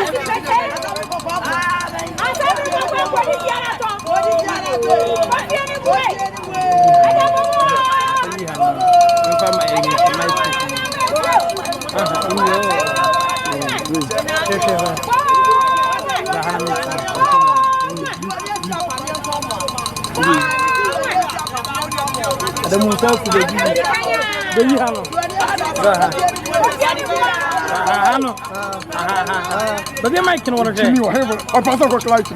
The Musa to the Yano. But they might want to tell you, I pass over like to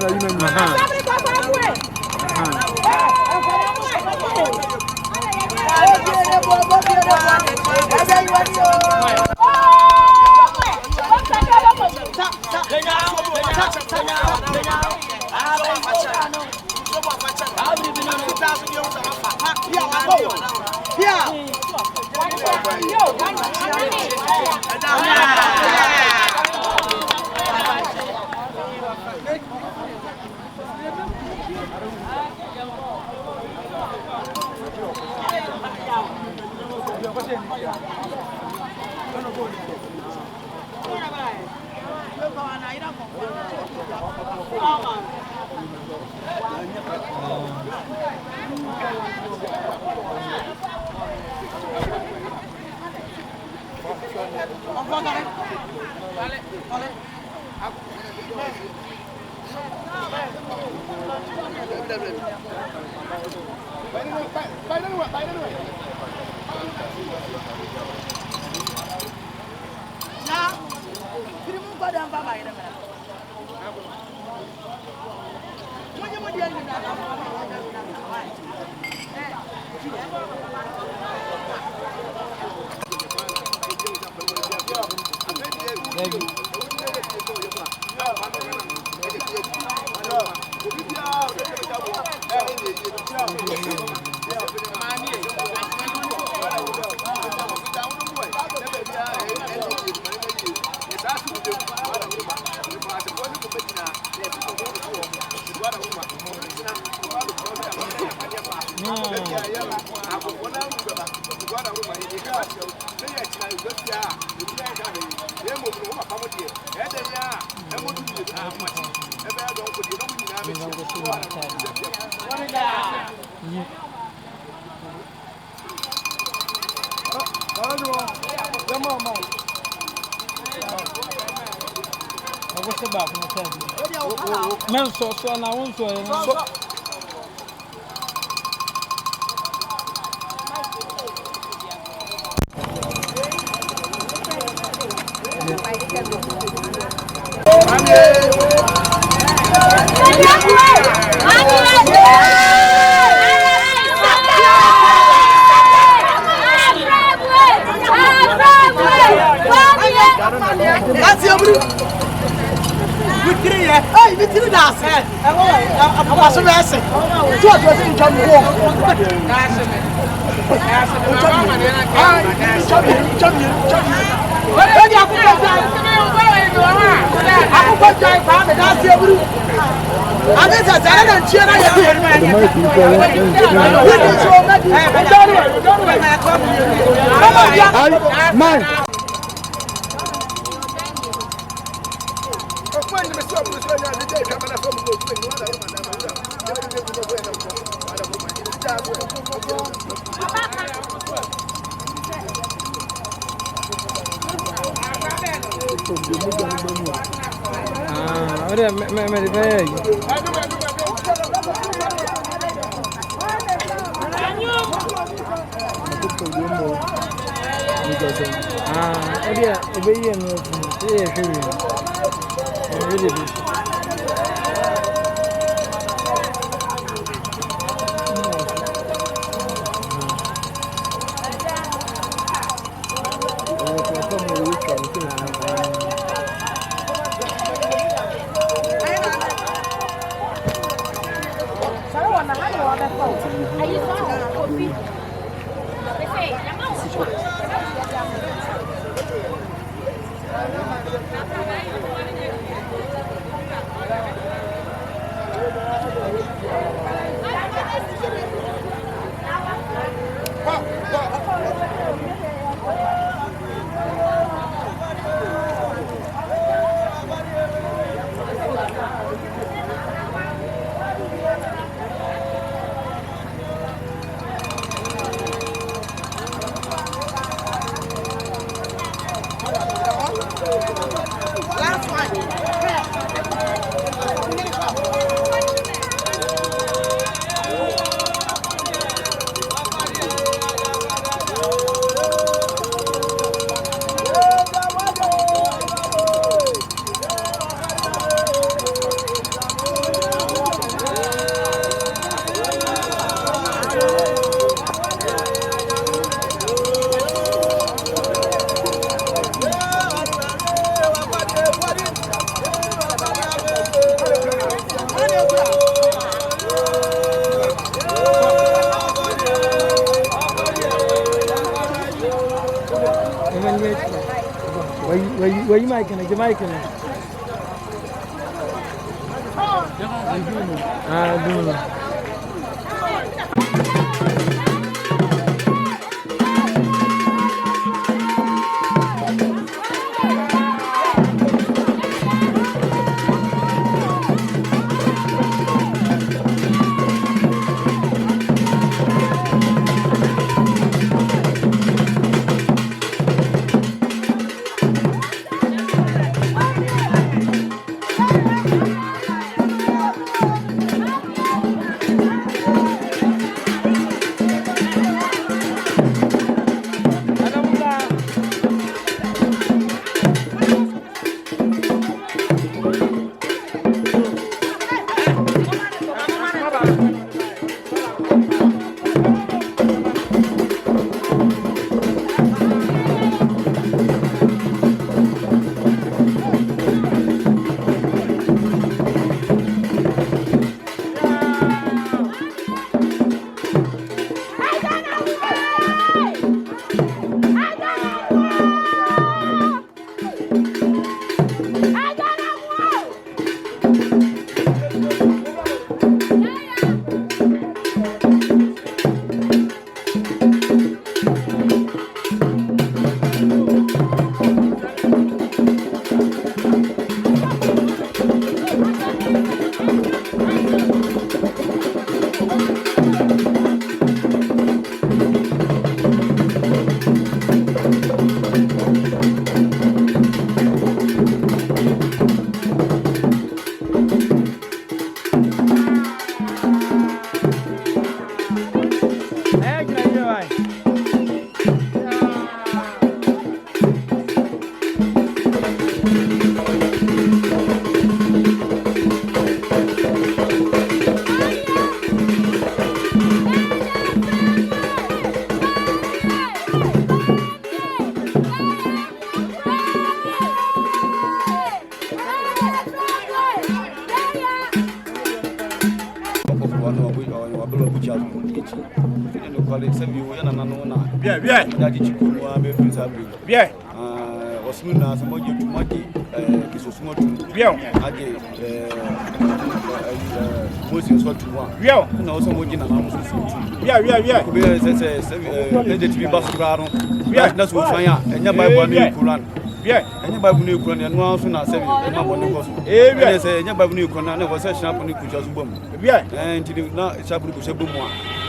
Any Bible new Korean and one soon as seven, and no one was. Eh, say, any Bible new Korean and was a sharp on the Kujas boom. Yeah, and to not a sharp Kushabum.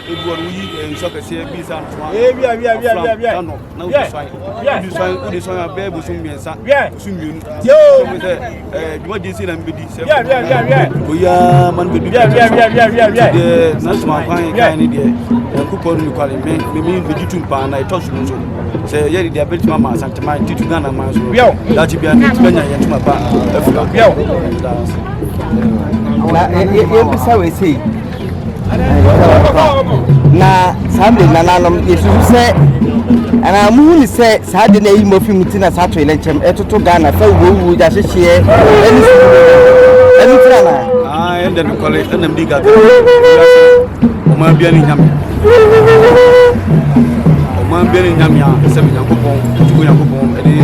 It was we soccer say, be some. Yeah, no, yeah, this one, a baby soon, yeah, soon. Yo, what do you see them be? Yeah, we are man, yeah, that's my fine idea. And coupon you call it, me mean with you to pan, I toss you. Say, yeah, the ability mamma, Santa Mine, Titugana, that you be an experience to my back. I say, now, Sunday, Nanam, if you say, and I'm only say, Saturday, Mofi Mutina, Saturday, and to Ghana, so we would just share anything. I and then call it and big at Oman Bian Oman Bian Yamia, 7 Yakupon,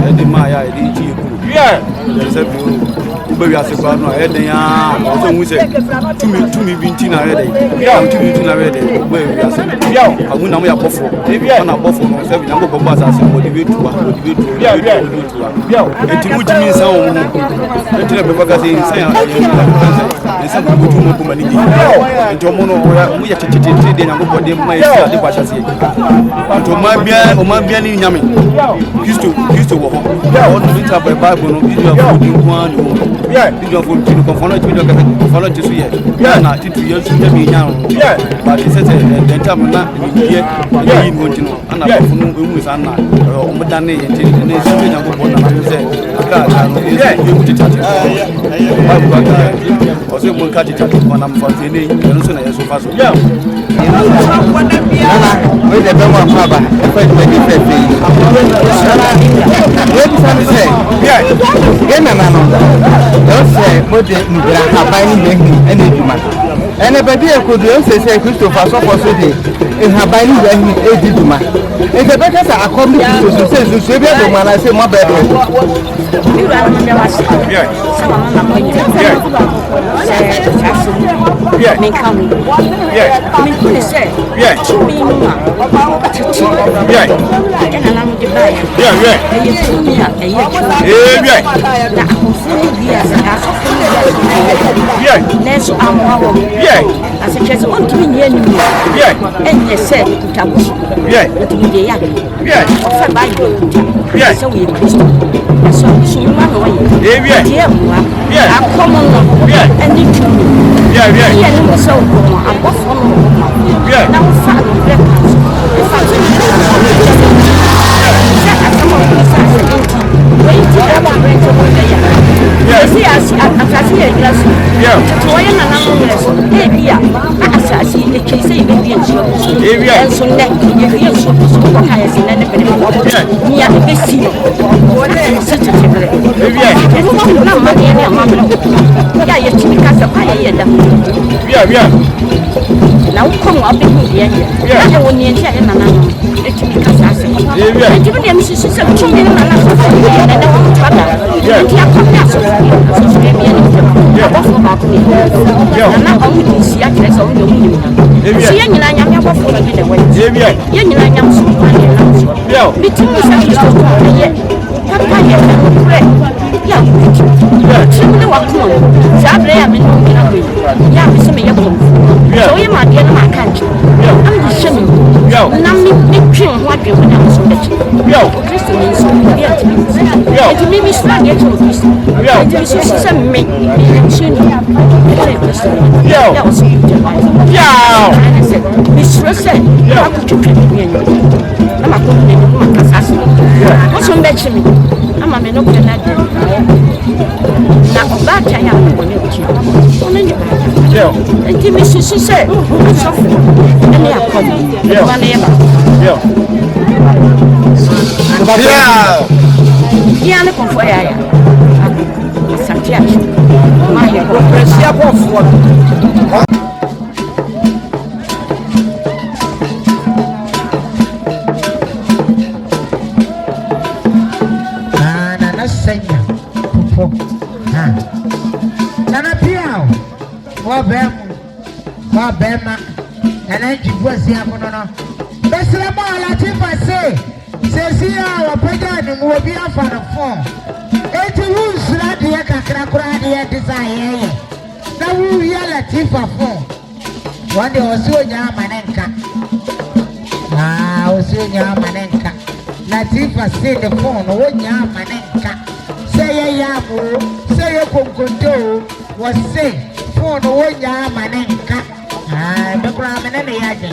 Eddie Maya, Eddie. Yeah, there's a baby as a partner, also we say to me, Vintina ready. Yeah, to me, ready. Where we are saying, I wouldn't know your buffalo. If you are not buffalo, 7 young bombas as a motivate to one. Yeah, and to which means so. Until the focus in saying, some good woman, and Tomono, we are teaching and nobody might say the Pasha. To my Bian in Yami, used to walk. Meet up a Bible, you are putting one. Yeah, you are going to follow to see it. Yeah, not 2 years to be young. Yeah, but he said, the time not here, and going to know, and I don't with Anna or Madame, and then something I would say, you put it at also will cut it when I'm for the name, and so I so fast. Yeah, with the Bama Papa, if I make it say, yeah, don't say, what did I have any any man? ene bedi ekodu se Christopher so for so dey e habani ya ni ejiduma e se beka sa akomi so se be do mana se mo be do yeah sama mama ko yeah yeah me come yeah me kuni se yeah chumi ma yeah ena na mo de ba yeah yeah e chumi ya e yeah na afofuni dia se afofuni yeah neso amwa yeah asecheze ontumi ni enu yeah enye se utabushi yeah ontumi de ya yeah ofa ba yeah so we Christ so chuma no yeah yeah yeah akomo no yeah eni chumi yeah yeah yeah no so komo abofo no yeah na ufa no breakfast ufa so yeah see as here glass yeah to why na na so e bia asasi e kese e bia nso enso ne e bia so ko ka yesi na ne bere ni ya be si no se che bere e bia na ma ne ne ma ya ye chimi kasa pa ye da bia na uko mo abe ku bia ya na woni enti ya na na no e chimi kasa ase e bia e chimi dem si se chimi na na so na na wo pada ya ko na so na on si ya kire so ndo mu si ya nyina nyam ya bofo na de we ya nyina nyam so na de na so bitim sa ki so ye papa ye na kure ya chimne wa ko sa bre ya me no nyina we ya me se me ye ko so ye ma de na ma kan chi am di shemi na mi twin ho adwe ho na so de chi Kristo ni so ya ti mi mi sra de to Kristo ya ti so se me yeah was yeah Mr. said I could to me I'm a good assassin what's on bet me I'm a man of the night now that I am going to yeah and give me she said something and they are coming yeah yeah look for Asante Agona my pressure for na senya popo na pia wa bema na jibu si akono no besra ma la tipa se sia wa pega ni mo bi afa na fon eti wusra de kakra kura de desire na wu ya la tipa fon wande osuonya manenka osuonya manenka la tipa se de fon wonya manenka say ya mo say konkonto was say fon wonya manenka be kura menene yaje